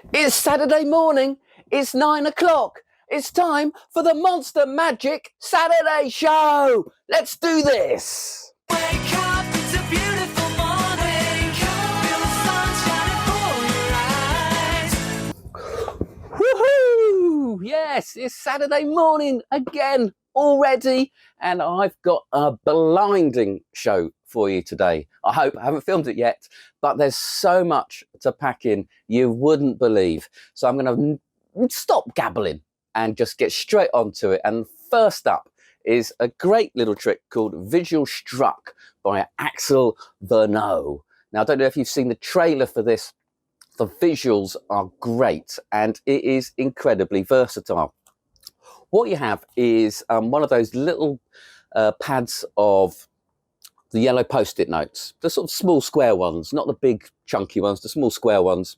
It's Saturday morning, it's 9 o'clock. It's time for the Monster Magic Saturday Show. Let's do this. Wake up, it's a beautiful morning. Feel the sun shining for your eyes. Woohoo! Yes, it's Saturday morning again already, and I've got a blinding show for you today. I haven't filmed it yet, but there's so much to pack in you wouldn't believe. So I'm going to stop gabbling and just get straight onto it. And first up is a great little trick called Visual Struck by Axel Verneau. Now, I don't know if you've seen the trailer for this. The visuals are great and it is incredibly versatile. What you have is one of those little pads of the yellow post-it notes, the sort of small square ones, not the big chunky ones, the small square ones.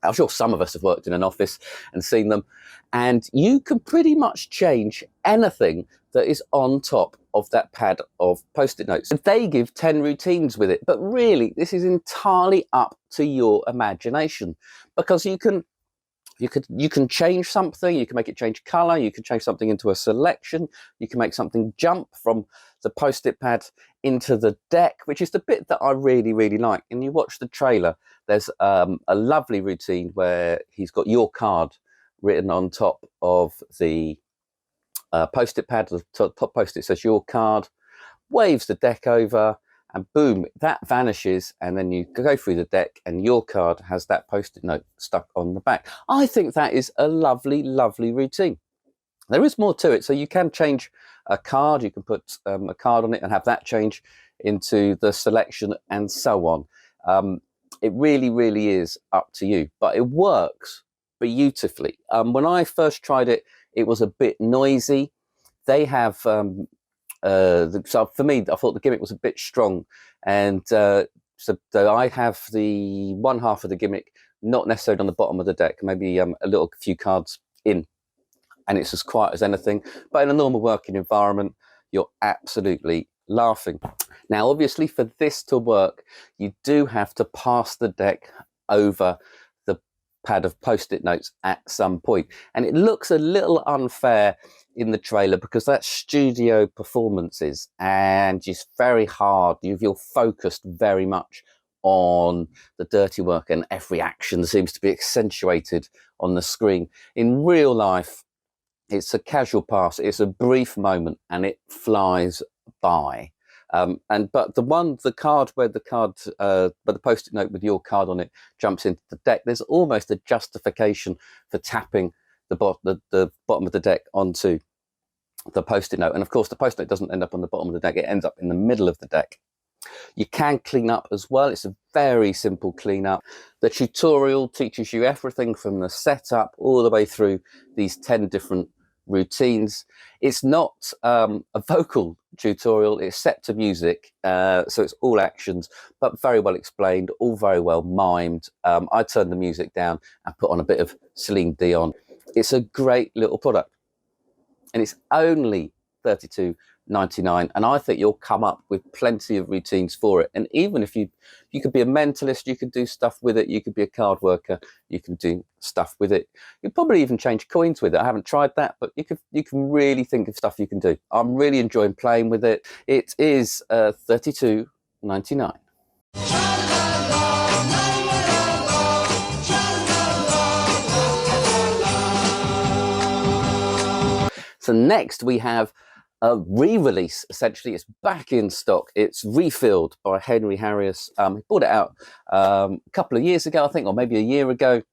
I'm sure some of us have worked in an office and seen them. And you can pretty much change anything that is on top of that pad of post-it notes. And they give 10 routines with it. But really, this is entirely up to your imagination, because you can change something, you can make it change color, you can change something into a selection, you can make something jump from the post-it pad into the deck, which is the bit that I really, really like. And you watch the trailer, there's a lovely routine where he's got your card written on top of the post-it pad. The top post-it says your card, waves the deck over, and boom, that vanishes, and then you go through the deck and your card has that post-it note stuck on the back. I think that is a lovely, lovely routine. There is more to it, so you can change a card, you can put a card on it and have that change into the selection and so on. It really, really is up to you, but it works beautifully. When I first tried it, it was a bit noisy. They have... so for me, I thought the gimmick was a bit strong, and so I have the one half of the gimmick not necessarily on the bottom of the deck, maybe a few cards in, and it's as quiet as anything. But in a normal working environment, you're absolutely laughing. Now, obviously, for this to work, you do have to pass the deck over the pad of post-it notes at some point, and it looks a little unfair in the trailer because that's studio performances and it's very hard. You're focused very much on the dirty work and every action seems to be accentuated on the screen. In real life, it's a casual pass, it's a brief moment and it flies by. But the card where the post-it note with your card on it jumps into the deck, there's almost a justification for tapping the bottom of the deck onto the post-it note. And of course, the post-it note doesn't end up on the bottom of the deck, it ends up in the middle of the deck. You can clean up as well. It's a very simple cleanup. The tutorial teaches you everything from the setup all the way through these 10 different routines. It's not a vocal tutorial, it's set to music, so it's all actions, but very well explained, all very well mimed. I turned the music down and put on a bit of Celine Dion. It's a great little product, and it's only $32.99, and I think you'll come up with plenty of routines for it. And even if you could be a mentalist, you could do stuff with it. You could be a card worker, you can do stuff with it. You'd probably even change coins with it. I haven't tried that, but you can really think of stuff you can do. I'm really enjoying playing with it. It is $32.99. So next we have a re-release. Essentially, it's back in stock. It's Refilled by Henry Harris. He brought it out a couple of years ago, I think, or maybe a year ago.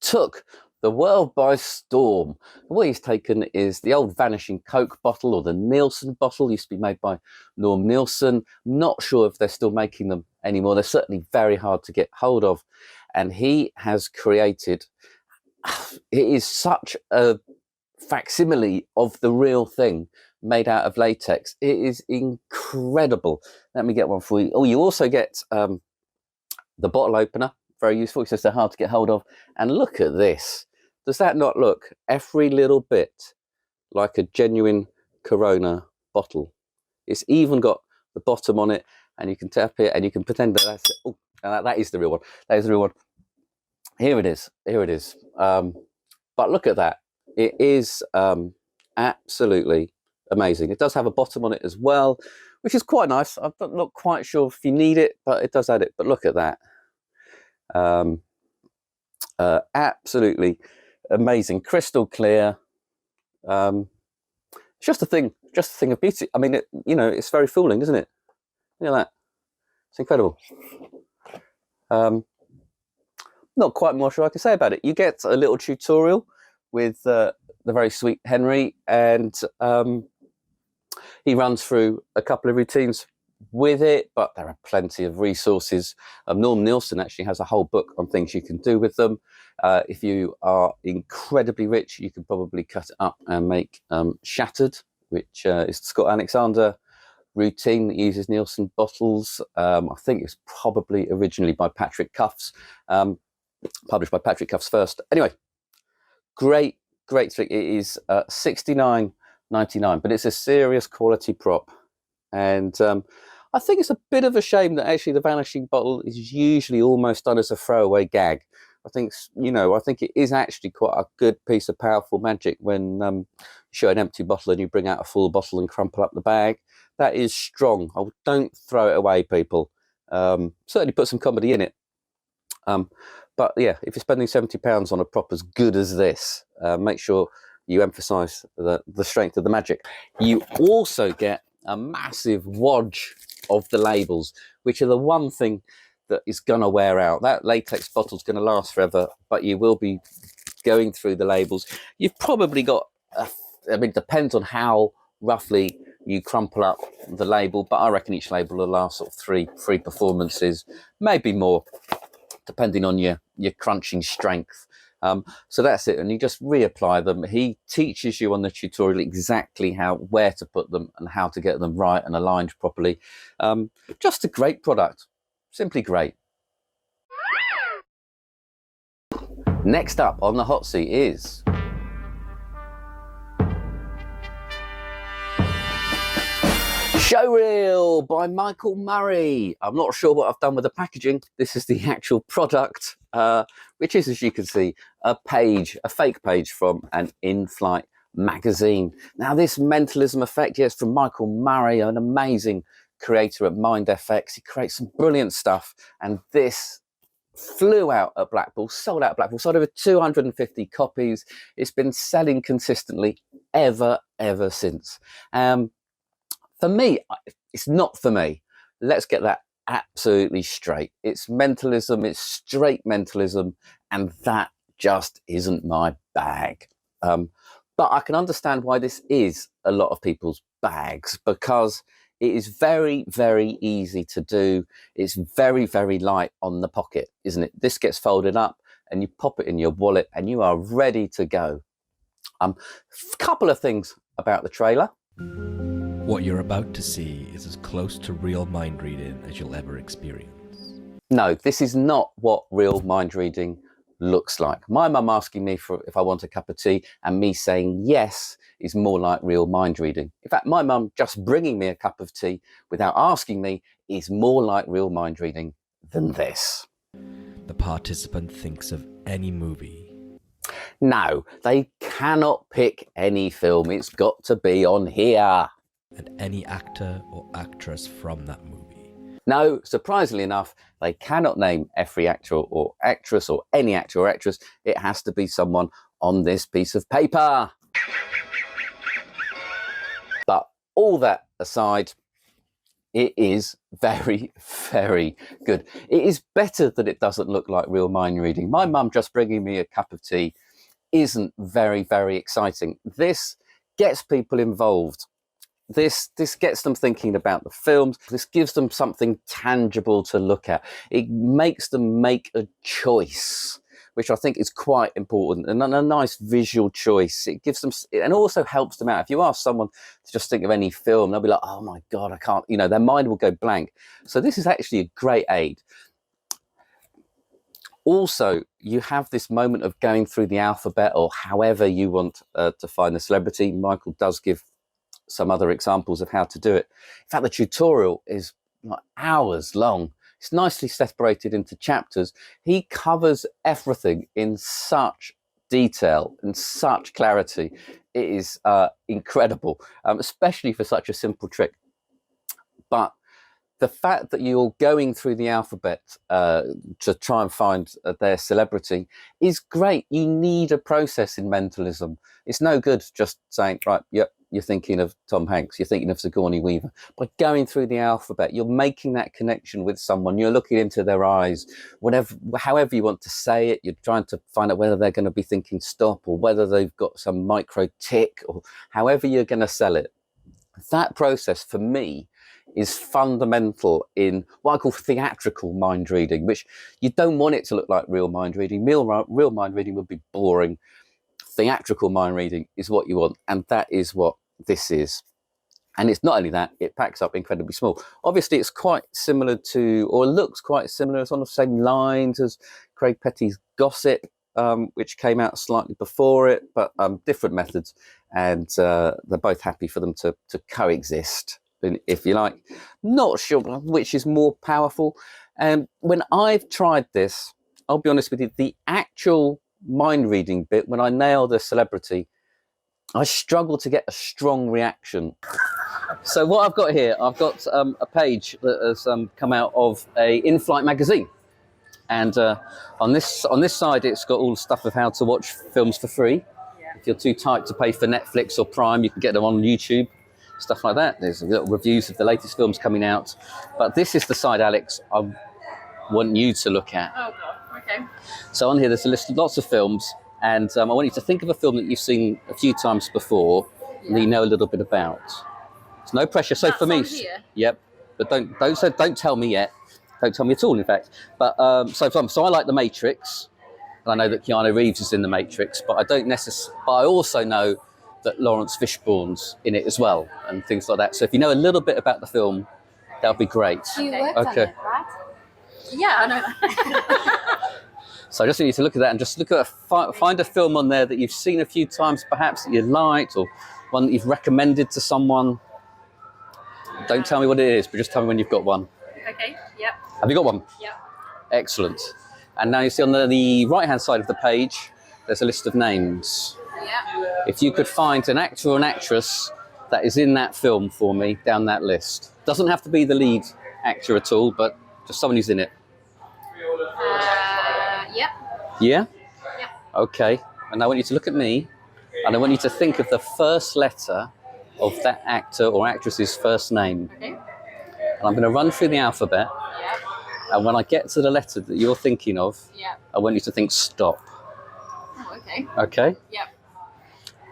Took the world by storm. What he's taken is the old Vanishing Coke bottle, or the Nielsen bottle, used to be made by Norm Nielsen. Not sure if they're still making them anymore. They're certainly very hard to get hold of. And he has created, it is such a facsimile of the real thing made out of latex. It is incredible. Let me get one for you. Oh, you also get the bottle opener, very useful. It says they're hard to get hold of. And look at this. Does that not look every little bit like a genuine Corona bottle? It's even got the bottom on it, and you can tap it and you can pretend that that's it. Oh, that is the real one. That is the real one. Here it is. Here it is. But look at that. It is absolutely amazing. It does have a bottom on it as well, which is quite nice. I'm not quite sure if you need it, but it does add it. But look at that. Absolutely amazing. Crystal clear. It's just a thing of beauty. I mean, it's very fooling, isn't it? Look at that. It's incredible. Not quite more sure I can say about it. You get a little tutorial with the very sweet Henry, and he runs through a couple of routines with it, but there are plenty of resources. Norm Nielsen actually has a whole book on things you can do with them. If you are incredibly rich, you can probably cut it up and make Shattered, which is the Scott Alexander routine that uses Nielsen bottles. I think it's probably originally by Patrick Cuffs, published by Patrick Cuffs first. Anyway, great trick. It is $69.99, but it's a serious quality prop. And I think it's a bit of a shame that actually the Vanishing bottle is usually almost done as a throwaway gag. I think it is actually quite a good piece of powerful magic when you show an empty bottle and you bring out a full bottle and crumple up the bag. That is strong. Don't throw it away, people. Certainly put some comedy in it. But yeah, if you're spending £70 on a prop as good as this, make sure you emphasise the strength of the magic. You also get a massive wodge of the labels, which are the one thing that is going to wear out. That latex bottle's going to last forever, but you will be going through the labels. You've probably got, it depends on how roughly you crumple up the label, but I reckon each label will last sort of three performances, maybe more, depending on your crunching strength. So that's it, and you just reapply them. He teaches you on the tutorial exactly where to put them and how to get them right and aligned properly. Just a great product, simply great. Next up on the hot seat is Showreel by Michael Murray. I'm not sure what I've done with the packaging. This is the actual product, which is, as you can see, a fake page from an in-flight magazine. Now, this mentalism effect, yes, from Michael Murray, an amazing creator at Mind FX. He creates some brilliant stuff, and this flew out at Blackpool, sold out at Blackpool, sold over 250 copies. It's been selling consistently ever since. For me, it's not for me. Let's get that absolutely straight. It's mentalism, it's straight mentalism, and that just isn't my bag. But I can understand why this is a lot of people's bags, because it is very easy to do. It's very light on the pocket, isn't it? This gets folded up and you pop it in your wallet and you are ready to go. Couple of things about the trailer. What you're about to see is as close to real mind reading as you'll ever experience. No, this is not what real mind reading looks like. My mum asking me if I want a cup of tea and me saying yes is more like real mind reading. In fact, my mum just bringing me a cup of tea without asking me is more like real mind reading than this. The participant thinks of any movie. No, they cannot pick any film. It's got to be on here. And any actor or actress from that movie. No, surprisingly enough, they cannot name every actor or actress or any actor or actress. It has to be someone on this piece of paper. But all that aside, it is very good. It is better that it doesn't look like real mind reading. My mum just bringing me a cup of tea isn't very exciting. This gets people involved. This gets them thinking about the films. This gives them something tangible to look at. It makes them make a choice, which I think is quite important, and a nice visual choice. It gives them, and also helps them out. If you ask someone to just think of any film, they'll be like, oh my God, I can't, their mind will go blank. So this is actually a great aid. Also, you have this moment of going through the alphabet, or however you want to find the celebrity. Michael does give some other examples of how to do it. In fact, the tutorial is like hours long. It's nicely separated into chapters. He covers everything in such detail and such clarity. It is incredible, especially for such a simple trick. But the fact that you're going through the alphabet to try and find their celebrity is great. You need a process in mentalism. It's no good just saying, right, yep, you're thinking of Tom Hanks, you're thinking of Sigourney Weaver. By going through the alphabet, you're making that connection with someone. You're looking into their eyes, however you want to say it. You're trying to find out whether they're going to be thinking stop, or whether they've got some micro tick, or however you're going to sell it. That process, for me, is fundamental in what I call theatrical mind reading, which you don't want it to look like real mind reading. Real mind reading would be boring. Theatrical mind reading is what you want, and that is what this is. And it's not only that, it packs up incredibly small. Obviously, it's quite similar to, or looks quite similar, it's on the same lines as Craig Petty's Gossip, which came out slightly before it, but different methods, and they're both happy for them to coexist, if you like. Not sure which is more powerful. When I've tried this, I'll be honest with you, the actual mind reading bit, when I nail the celebrity, I struggle to get a strong reaction. So what I've got here, I've got a page that has come out of a in-flight magazine. And on this side, it's got all the stuff of how to watch films for free. Yeah. If you're too tight to pay for Netflix or Prime, you can get them on YouTube, stuff like that. There's little reviews of the latest films coming out. But this is the side, Alex, I want you to look at. Oh, God. Okay. So on here, there's a list of lots of films. And I want you to think of a film that you've seen a few times before, that you know a little bit about. There's no pressure. So That's for me, on here? yep. But don't tell me yet. Don't tell me at all, in fact. But so I like The Matrix, and I know that Keanu Reeves is in The Matrix, but I don't necessarily. But I also know that Lawrence Fishburne's in it as well, and things like that. So if you know a little bit about the film, that would be great. You worked on it, right? Yeah, I know that. So I just need you to look at that and just look at find a film on there that you've seen a few times, perhaps, that you liked, or one that you've recommended to someone. Don't tell me what it is, but just tell me when you've got one. Okay, yep. Have you got one? Yep. Excellent. And now you see on the right-hand side of the page, there's a list of names. Yep. If you could find an actor or an actress that is in that film for me, down that list. Doesn't have to be the lead actor at all, but just someone who's in it. Yep. Yeah? Yep. Okay. And I want you to look at me, and I want you to think of the first letter of that actor or actress's first name. Okay. And I'm going to run through the alphabet, Yep. and when I get to the letter that you're thinking of, Yep. I want you to think stop. Oh, okay. Okay? Yep.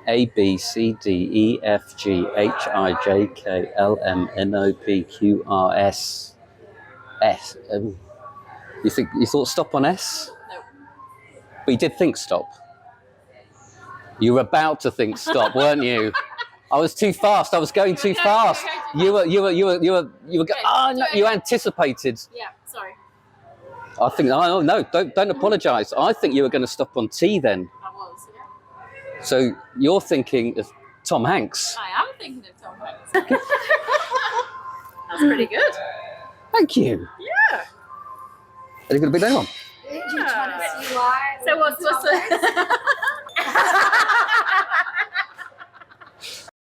A, B, C, D, E, F, G, H, I, J, K, L, M, N, O, P, Q, R, S. S. You thought stop on S? No. But you did think stop. You were about to think stop, weren't you? I was too fast. I was going too fast. You were. Oh no! You anticipated. Yeah. Sorry. I think. Oh no! Don't apologise. I think you were going to stop on T then. I was. Yeah. So you're thinking of Tom Hanks. I am thinking of Tom Hanks. That's pretty good. Thank you. Yeah. Are you going to be there on? You're trying to see why. So what's the?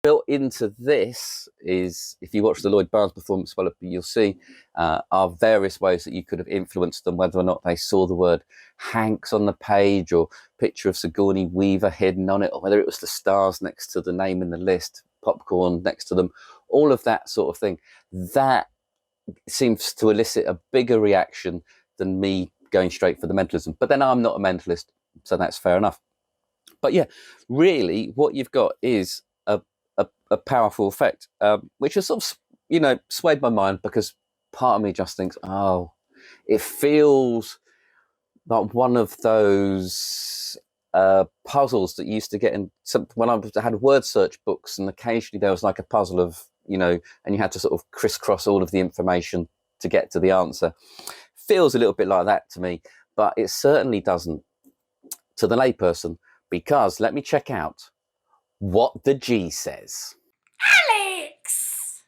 Built into this is, if you watch the Lloyd Barnes performance, well, you'll see are various ways that you could have influenced them, whether or not they saw the word Hanks on the page, or picture of Sigourney Weaver hidden on it, or whether it was the stars next to the name in the list, popcorn next to them, all of that sort of thing. That seems to elicit a bigger reaction than me going straight for the mentalism. But then I'm not a mentalist, so that's fair enough. But yeah, really what you've got is a powerful effect, which has sort of, swayed my mind, because part of me just thinks, oh, it feels like one of those puzzles that you used to get in when I had word search books, and occasionally there was like a puzzle of, and you had to sort of crisscross all of the information to get to the answer. Feels a little bit like that to me, but it certainly doesn't to the layperson, because let me check out what the G says. Alex!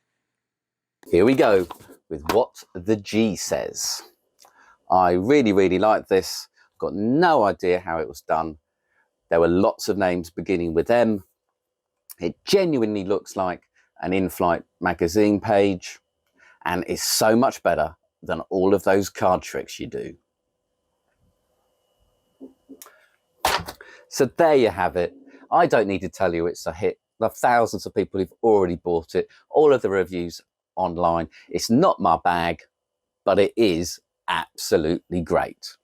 Here we go. with What the G Says. I really, really like this. Got no idea how it was done. There were lots of names beginning with M. It genuinely looks like an in-flight magazine page and is so much better than all of those card tricks you do. So there you have it. I don't need to tell you it's a hit. There are thousands of people who've already bought it. All of the reviews online. It's not my bag, but it is absolutely great.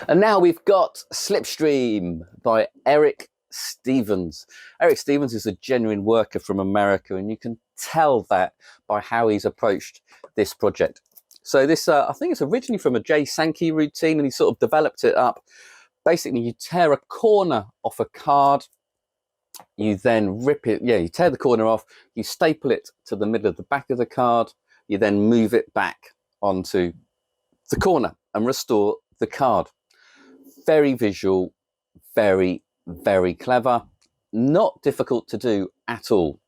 And now we've got Slipstream by Eric Stevens. Eric Stevens is a genuine worker from America, and you can tell that by how he's approached this project. So this, I think it's originally from a Jay Sankey routine, and he sort of developed it up. Basically, you tear a corner off a card, you then rip it, you tear the corner off, you staple it to the middle of the back of the card, you then move it back onto the corner and restore the card. Very visual, very, very clever, not difficult to do at all.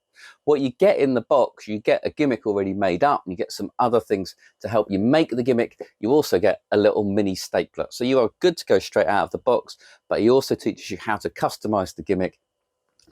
What you get in the box, you get a gimmick already made up, and you get some other things to help you make the gimmick. You also get a little mini stapler. So you are good to go straight out of the box, but he also teaches you how to customize the gimmick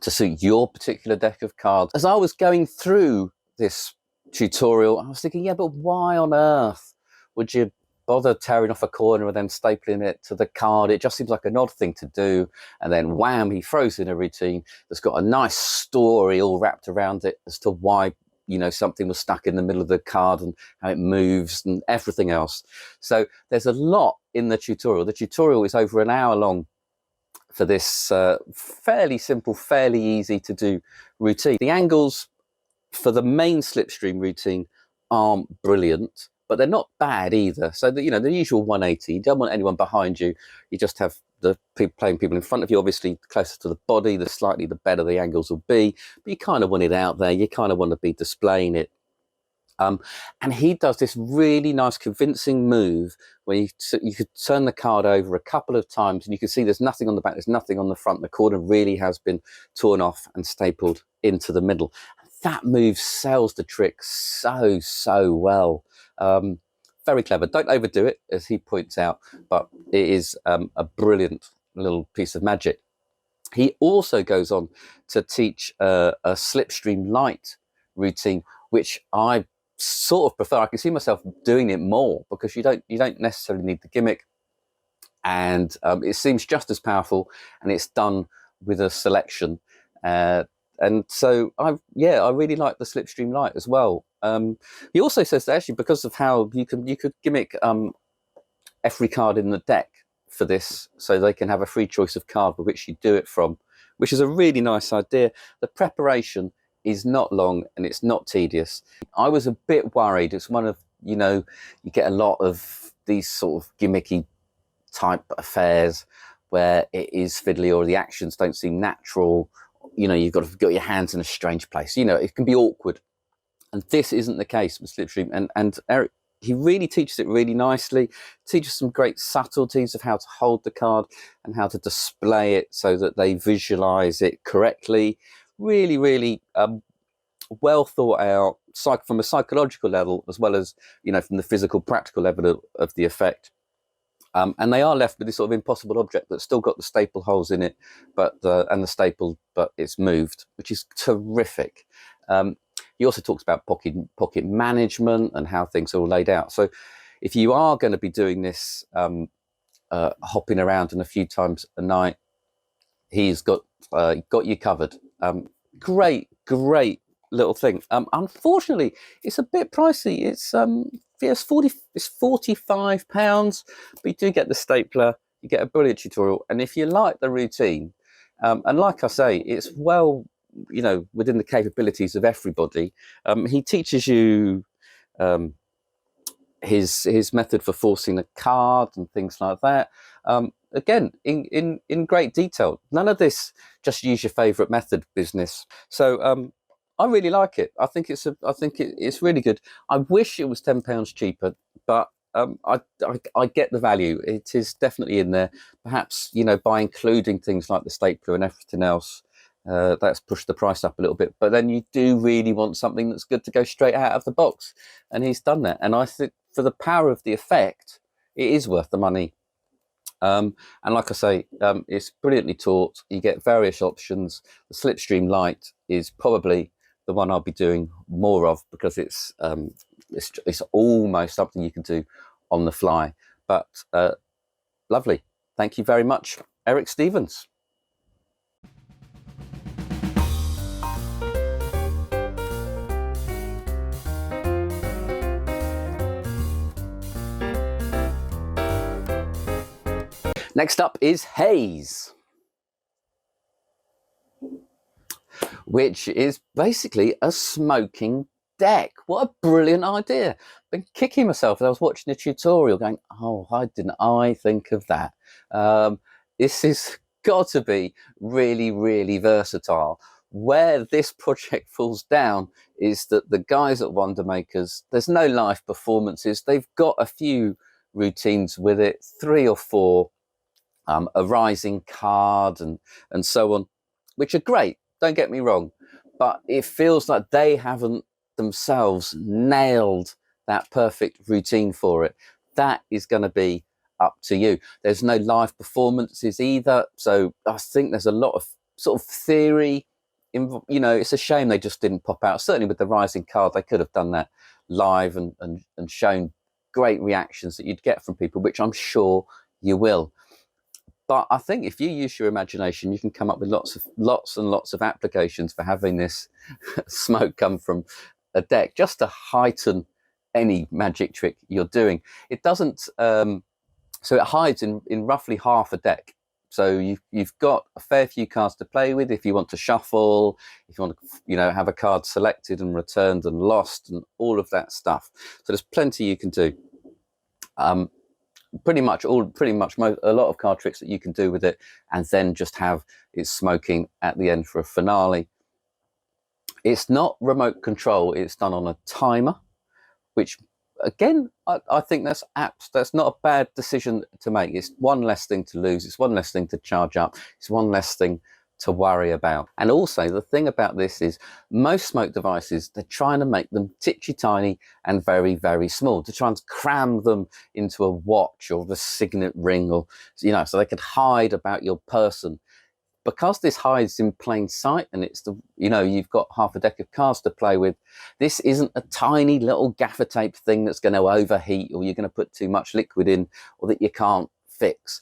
to suit your particular deck of cards. As I was going through this tutorial, I was thinking, yeah, but why on earth would you bother tearing off a corner and then stapling it to the card? It just seems like an odd thing to do. And then wham, he throws in a routine that's got a nice story all wrapped around it as to why, you know, something was stuck in the middle of the card and how it moves and everything else. So there's a lot in the tutorial. The tutorial is over an hour long for this fairly simple, fairly easy to do routine. The angles for the main Slipstream routine aren't brilliant, but they're not bad either. So the, you know, the usual 180, you don't want anyone behind you. You just have the playing people in front of you. Obviously, closer to the body, the slightly the better the angles will be. But you kind of want it out there. You kind of want to be displaying it. And he does this really nice, convincing move where you could turn the card over a couple of times, and you can see there's nothing on the back, there's nothing on the front. The corner really has been torn off and stapled into the middle. That move sells the trick so, so well. Very clever. Don't overdo it, as he points out, but it is a brilliant little piece of magic. He also goes on to teach a Slipstream Light routine, which I sort of prefer. I can see myself doing it more because you don't necessarily need the gimmick, and it seems just as powerful, and it's done with a selection. And so I really like the Slipstream Light as well. He also says that actually, because of how you could gimmick every card in the deck for this, so they can have a free choice of card with which you do it from, which is a really nice idea. The preparation is not long and it's not tedious. I was a bit worried. It's one of, you know, you get a lot of these sort of gimmicky type affairs where it is fiddly or the actions don't seem natural. You know, you've got your hands in a strange place. You know, it can be awkward. And this isn't the case with Slipstream. And Eric, he really teaches it really nicely, teaches some great subtleties of how to hold the card and how to display it so that they visualize it correctly. Really, really well thought out, from a psychological level, as well as, you know, from the physical, practical level of the effect. And they are left with this sort of impossible object that's still got the staple holes in it, but it's moved, which is terrific. He also talks about pocket management and how things are all laid out. So if you are going to be doing this, hopping around in a few times a night, he's got you covered. Great little thing. Unfortunately, it's a bit pricey. It's £45, but you do get the stapler, you get a brilliant tutorial, and if you like the routine, and like I say, it's well, you know, within the capabilities of everybody. He teaches you his method for forcing a card and things like that. Again, in great detail. None of this just use your favourite method business. So I really like it. I think it's really good. I wish it was £10 cheaper, but I get the value. It is definitely in there. Perhaps, you know, by including things like the stapler and everything else, That's pushed the price up a little bit. But then you do really want something that's good to go straight out of the box. And he's done that. And I think for the power of the effect, it is worth the money. And like I say, it's brilliantly taught. You get various options. The Slipstream Lite is probably the one I'll be doing more of, because it's almost something you can do on the fly. But lovely. Thank you very much, Eric Stevens. Next up is Haze, which is basically a smoking deck. What a brilliant idea. Been kicking myself as I was watching the tutorial going, oh, why didn't I think of that? This has got to be really, really versatile. Where this project falls down is that the guys at Wonder Makers, there's no live performances. They've got a few routines with it, 3 or 4, a rising card and so on, which are great, don't get me wrong, but it feels like they haven't themselves nailed that perfect routine for it. That is going to be up to you. There's no live performances either, so I think there's a lot of sort of theory in, you know, it's a shame they just didn't pop out. Certainly with the rising card, they could have done that live and shown great reactions that you'd get from people, which I'm sure you will. But I think if you use your imagination, you can come up with lots and lots of applications for having this smoke come from a deck, just to heighten any magic trick you're doing. It doesn't, so it hides in roughly half a deck. So you've got a fair few cards to play with if you want to shuffle, if you want to, you know, have a card selected and returned and lost and all of that stuff. So there's plenty you can do. A lot of card tricks that you can do with it, and then just have it smoking at the end for a finale. It's not remote control, it's done on a timer, which again, I think that's not a bad decision to make. It's one less thing to lose, it's one less thing to charge up, it's one less thing to worry about. And also the thing about this is most smoke devices, they're trying to make them titchy tiny and very, very small, to try and cram them into a watch or the signet ring, or, you know, so they could hide about your person. Because this hides in plain sight, and it's the, you know, you've got half a deck of cards to play with, this isn't a tiny little gaffer tape thing that's going to overheat, or you're going to put too much liquid in, or that you can't fix.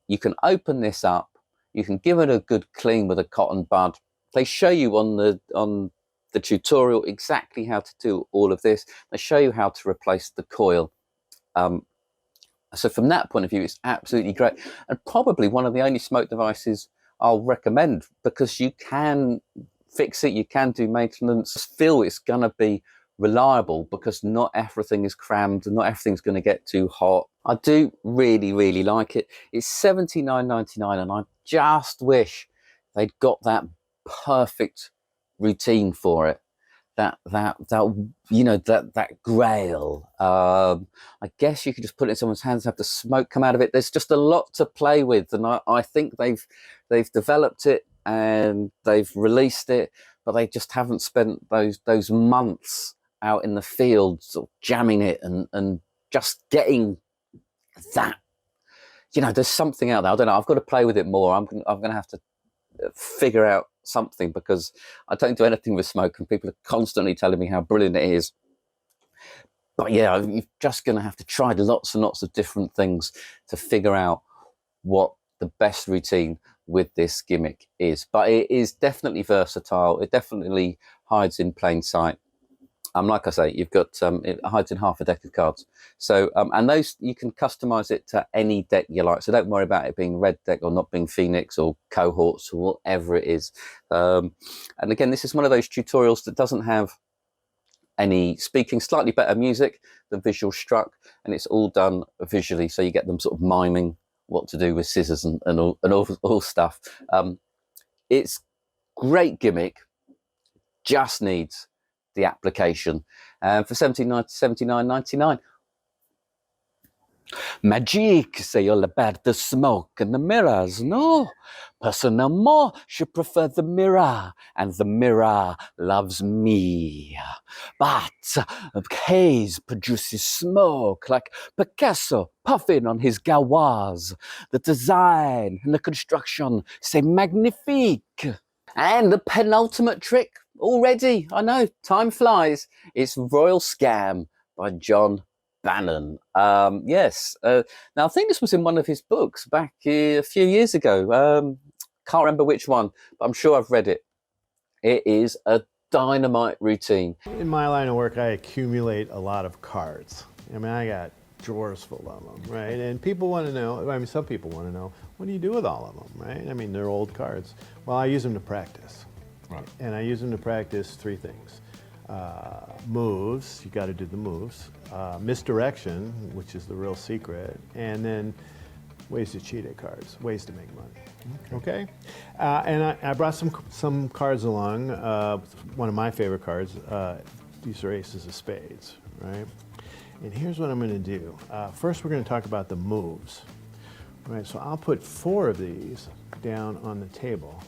You can open this up, you can give it a good clean with a cotton bud. They show you on the tutorial exactly how to do all of this. They show you how to replace the coil. So from that point of view, it's absolutely great, and probably one of the only smoke devices I'll recommend, because you can fix it, you can do maintenance. I feel it's going to be reliable because not everything is crammed and not everything's going to get too hot. I do really, really like it. It's $79.99, and I just wish they'd got that perfect routine for it. That you know, that grail. I guess you could just put it in someone's hands and have the smoke come out of it. There's just a lot to play with, and I think they've developed it and they've released it, but they just haven't spent those months out in the field sort of jamming it and just getting that. You know, there's something out there. I don't know. I've got to play with it more. I'm going to have to figure out something, because I don't do anything with smoke and people are constantly telling me how brilliant it is. But yeah, you're just going to have to try lots and lots of different things to figure out what the best routine with this gimmick is. But it is definitely versatile. It definitely hides in plain sight. Like I say, you've got it hides in half a deck of cards. So and those, you can customize it to any deck you like. So don't worry about it being red deck or not being Phoenix or cohorts or whatever it is. And again, this is one of those tutorials that doesn't have any speaking, slightly better music than Visual Struck, and it's all done visually. So you get them sort of miming what to do with scissors and all stuff. It's great gimmick, just needs the application, for $79.99. Magic, say all about the smoke and the mirrors. No, personnellement, je prefer the mirror, and the mirror loves me. But Haze produces smoke like Picasso puffing on his gauze. The design and the construction, c'est magnifique. And the penultimate trick already, I know, time flies. It's Royal Scam by John Bannon. Yes. Now, I think this was in one of his books back a few years ago. Can't remember which one, but I'm sure I've read it. It is a dynamite routine. In my line of work, I accumulate a lot of cards. I mean, I got drawers full of them, right? And people want to know, I mean, some people want to know, what do you do with all of them, right? I mean, they're old cards. Well, I use them to practice. Right. And I use them to practice three things. Moves, you got to do the moves. Misdirection, which is the real secret. And then ways to cheat at cards, ways to make money. Okay? And I brought some cards along. One of my favorite cards, these are aces of spades, right? And here's what I'm going to do. First, we're going to talk about the moves. Right, so I'll put 4 of these down on the table,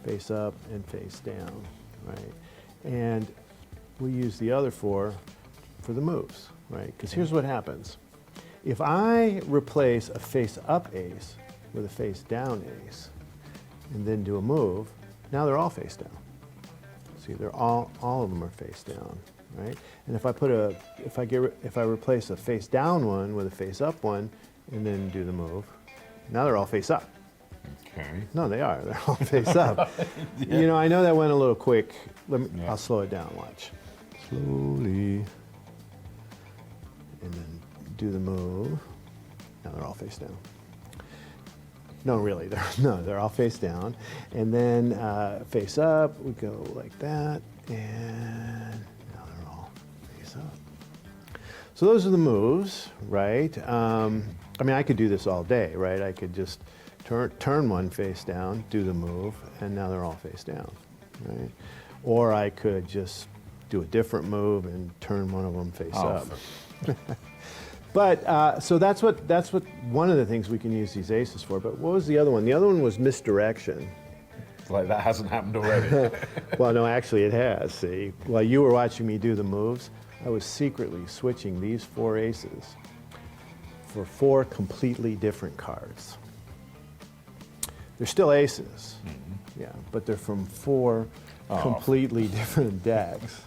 face up and face down, right? And we use the other 4 for the moves, right? Because here's what happens. If I replace a face-up ace with a face-down ace and then do a move, now they're all face down. See, they're all of them are face down, right? And if I replace a face-down one with a face-up one and then do the move, now they're all face up. Okay. No, they are. They're all face up. Yeah. You know, I know that went a little quick. I'll slow it down. Watch. Slowly. And then do the move. Now they're all face down. No, really, they're all face down. And then face up, we go like that, and now they're all face up. So those are the moves, right? I mean, I could do this all day, right? I could just turn one face down, do the move, and now they're all face down, right? Or I could just do a different move and turn one of them face up. But so that's what one of the things we can use these aces for. But what was the other one? The other one was misdirection. It's like that hasn't happened already. Well, no, actually it has. See, while you were watching me do the moves, I was secretly switching these 4 aces for 4 completely different cards. They're still aces, yeah, but they're from 4 completely different decks.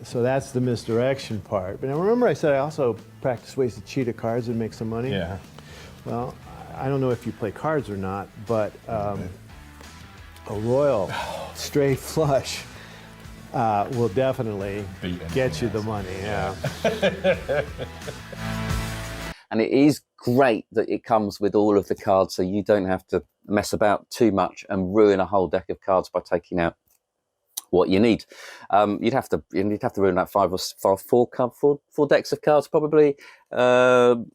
So that's the misdirection part. But now remember I said I also practice ways to cheat at cards and make some money? Yeah. Well, I don't know if you play cards or not, but a royal straight flush will definitely get you the money, yeah. And it is great that it comes with all of the cards, so you don't have to mess about too much and ruin a whole deck of cards by taking out what you need. You'd have to ruin that 4 decks of cards probably to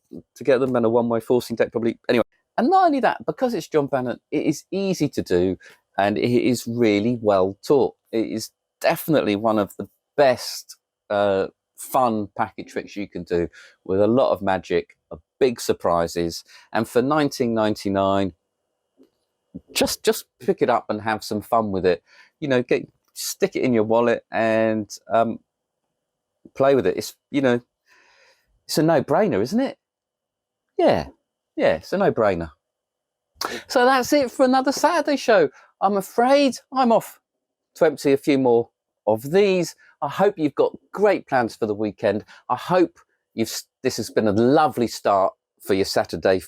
get them, and a one-way forcing deck probably. Anyway, and not only that, because it's John Bannon, it is easy to do and it is really well taught. It is definitely one of the best fun packet tricks you can do, with a lot of magic, big surprises, and for $19.99, just pick it up and have some fun with it. You know, stick it in your wallet and play with it. It's it's a no-brainer, isn't it? Yeah, it's a no-brainer. So that's it for another Saturday show. I'm afraid I'm off to empty a few more of these. I hope you've got great plans for the weekend. I hope this has been a lovely start for your Saturday.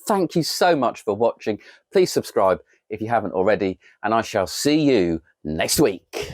Thank you so much for watching. Please subscribe if you haven't already, and I shall see you next week.